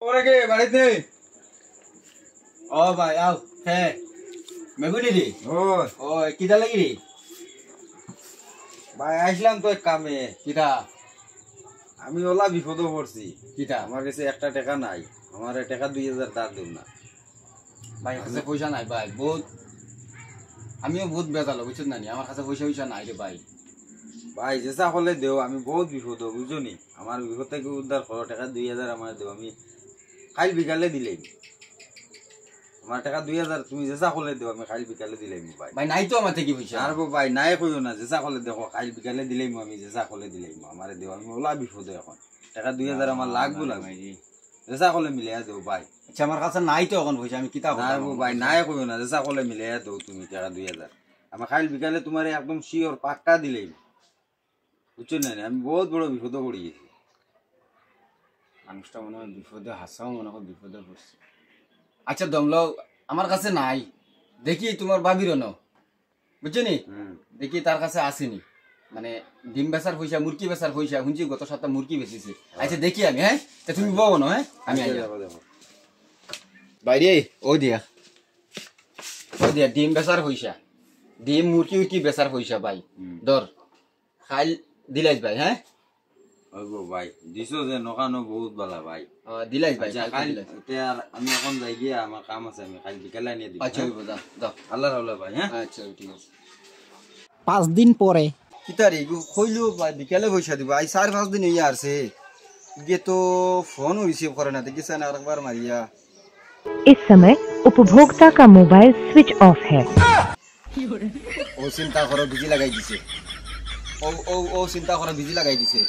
ওরে কে বাড়িতে ও ভাই আও হে মেগুনি রে ও কিটা লাগি রে ভাই আসলাম তো এক কামে। কিটা আমি ওলা বিপদে পড়ছি। কিটা আমার কাছে একটা টাকা নাই, আমার টাকা 2000 ধার দেব না ভাই। কাছে পয়সা নাই ভাই, বহুত আমিও বহুত বেজাল বুঝছেন না, আমার কাছে পয়সা নাই রে ভাই। ভাই যেসা হলে দেও, আমি বহুত বিপদ বুঝছো নি। আমার বিপদ থেকে উদ্ধার করো, টাকা 2000 আমার দেও। আমি কাল বিকালে দিলেই আমার টাকা 2000 তুমি যেসা হলে দেও, আমি কাল বিকালে দিলেই ভাই। ভাই নাই তো আমার থেকে পয়সা। আর ভাই নাই কইও না, যেসা হলে দেখো কাল বিকালে দিলেই আমি যেসা হলে দিলেই আমারে দেও। আমি ওলা বিপদে এখন টাকা 2000 আমার লাগবো না ভাই, যেসা হলে মিলিয়া দেও ভাই। আচ্ছা আমার কাছে নাই তো এখন পয়সা, আমি কিতা না ভাই নাই কইও না, যেসা হলে মিলিয়া দেও তুমি টাকা 2000। আমার কাল বিকালে তোমার একদম শিওর পাক্কা দিলেই, বুঝছো না। আমি বহুত বড় বিপদে পড়ে গেছি। মানুষটা মনে হয় বিপদে, হাসাও মনে হয় বিপদে পড়ছে। আচ্ছা দমলো আমার কাছে নাই, দেখি তোমার বাবিরও ন বুঝছো নি, দেখি তার কাছে আসেনি। মানে ডিম বেচার পয়সা, মুরগি বেচার পয়সা শুনছি গত সপ্তাহ মুরগি বেচেছে। আচ্ছা দেখি আমি, হ্যাঁ তুমি বলো না, হ্যাঁ আমি বাইরে ও দিয়া ডিম বেচার পয়সা, ডিম মুরগি উরকি বেচার পয়সা ভাই। ধর খাইল দিলাইস ভাই, হ্যাঁ ভাই দিছো যে নকানো বহুত ভালো ভাই। দিলাইস ভাই। আমি এখন যাই গিয়া, আমার কাম আছে, আমি কাল বিকালে নিয়ে দিই। আচ্ছা দাও আল্লাহ রাখলো ভাই। হ্যাঁ আচ্ছা ঠিক আছে। 5 দিন পরে কিতারি কইলো ভাই বিকালে পয়সা দিব, আই 4-5 দিন হইয়া আসছে, গিয়ে তো ফোনও রিসিভ করে না, দেখিস না আরেকবার মারিয়া। इस समय उपभोक्ता का मोबाइल स्विच ऑफ है। ও চিন্তা করো বিজি লাগাই দিছে, ও চিন্তা করো বিজি লাগাই দিছে।